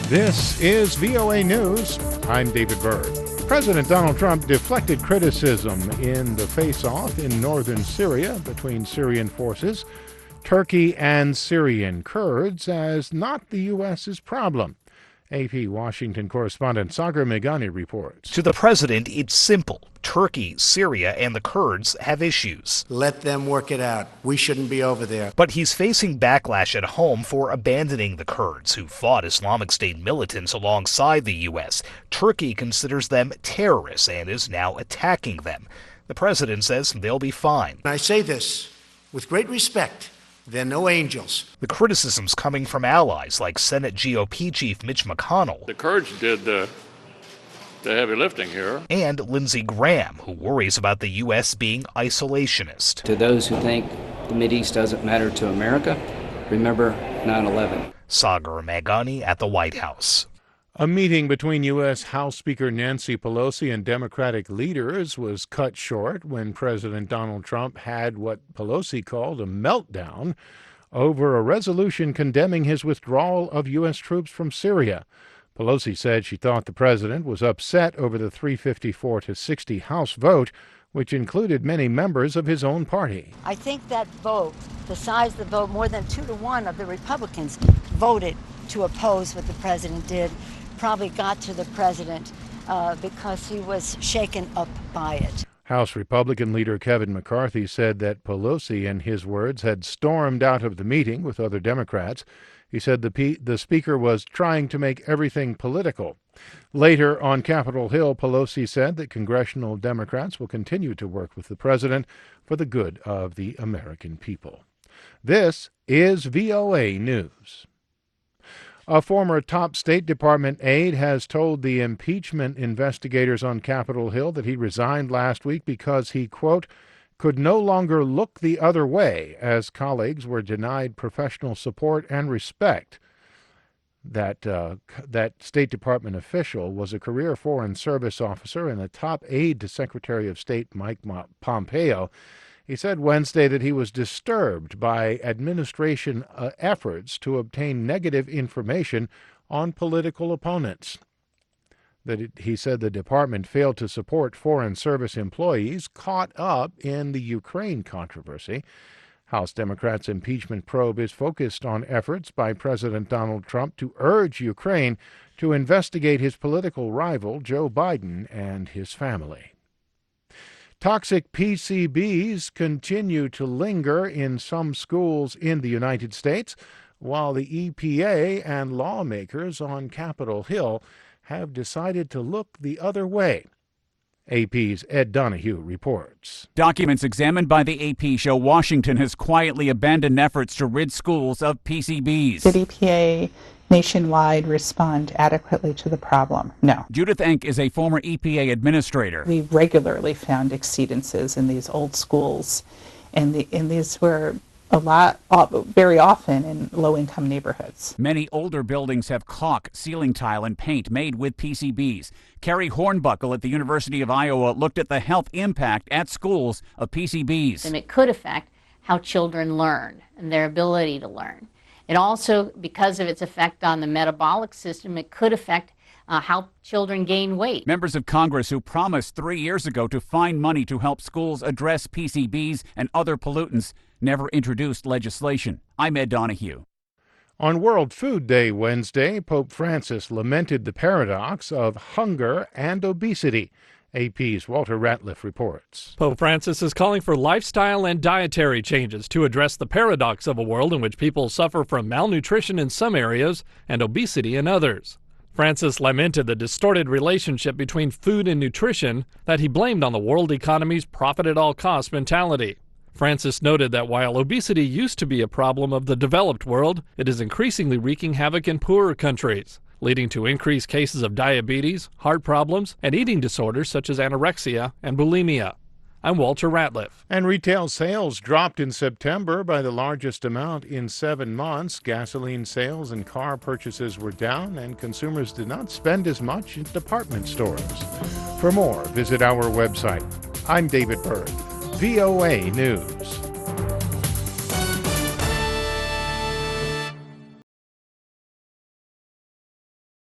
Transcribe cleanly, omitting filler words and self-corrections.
This is VOA News. I'm David Byrd. President Donald Trump deflected criticism in the face-off in northern Syria between Syrian forces, Turkey, and Syrian Kurds as not the U.S.'s problem. AP Washington correspondent Sagar Meghani reports. To the president, it's simple. Turkey, Syria, and the Kurds have issues. Let them work it out. We shouldn't be over there. But he's facing backlash at home for abandoning the Kurds, who fought Islamic State militants alongside the U.S. Turkey considers them terrorists and is now attacking them. The president says they'll be fine. I say this with great respect. They're no angels. The criticism's coming from allies like Senate GOP Chief Mitch McConnell. The Kurds did the heavy lifting here. And Lindsey Graham, who worries about the U.S. being isolationist. To those who think the Mideast doesn't matter to America, remember 9/11. Sagar Meghani at the White House. A meeting between U.S. House Speaker Nancy Pelosi and Democratic leaders was cut short when President Donald Trump had what Pelosi called a meltdown over a resolution condemning his withdrawal of U.S. troops from Syria. Pelosi said she thought the president was upset over the 354-60 House vote, which included many members of his own party. I think that vote, the size of the vote, more than 2-1 of the Republicans voted to oppose what the president did, probably got to the president because he was shaken up by it. House Republican leader Kevin McCarthy said that Pelosi, in his words, had stormed out of the meeting with other Democrats. He said the speaker was trying to make everything political. Later on Capitol Hill, Pelosi said that congressional Democrats will continue to work with the president for the good of the American people. This is VOA News. A former top State Department aide has told the impeachment investigators on Capitol Hill that he resigned last week because he, quote, could no longer look the other way as colleagues were denied professional support and respect. That State Department official was a career Foreign Service officer and a top aide to Secretary of State Mike Pompeo. He said Wednesday that he was disturbed by administration efforts to obtain negative information on political opponents. He said the department failed to support Foreign Service employees caught up in the Ukraine controversy. House Democrats' impeachment probe is focused on efforts by President Donald Trump to urge Ukraine to investigate his political rival, Joe Biden, and his family. Toxic PCBs continue to linger in some schools in the United States, while the EPA and lawmakers on Capitol Hill have decided to look the other way. AP's Ed Donahue reports. Documents examined by the AP show Washington has quietly abandoned efforts to rid schools of PCBs. Did EPA nationwide respond adequately to the problem? No. Judith Enck is a former EPA administrator. We regularly found exceedances in these old schools, and these were very often in low-income neighborhoods. Many older buildings have caulk, ceiling tile, and paint made with PCBs. Carrie Hornbuckle at the University of Iowa looked at the health impact at schools of PCBs. And it could affect how children learn and their ability to learn. It also, because of its effect on the metabolic system, it could affect how children gain weight. Members of Congress who promised 3 years ago to find money to help schools address PCBs and other pollutants never introduced legislation. I'm Ed Donahue. On World Food Day Wednesday, Pope Francis lamented the paradox of hunger and obesity. AP's Walter Ratliff reports. Pope Francis is calling for lifestyle and dietary changes to address the paradox of a world in which people suffer from malnutrition in some areas and obesity in others. Francis lamented the distorted relationship between food and nutrition that he blamed on the world economy's profit-at-all-cost mentality. Francis noted that while obesity used to be a problem of the developed world, it is increasingly wreaking havoc in poorer countries, leading to increased cases of diabetes, heart problems, and eating disorders such as anorexia and bulimia. I'm Walter Ratliff. And retail sales dropped in September by the largest amount in 7 months. Gasoline sales and car purchases were down, and consumers did not spend as much in department stores. For more, visit our website. I'm David Byrd, VOA News.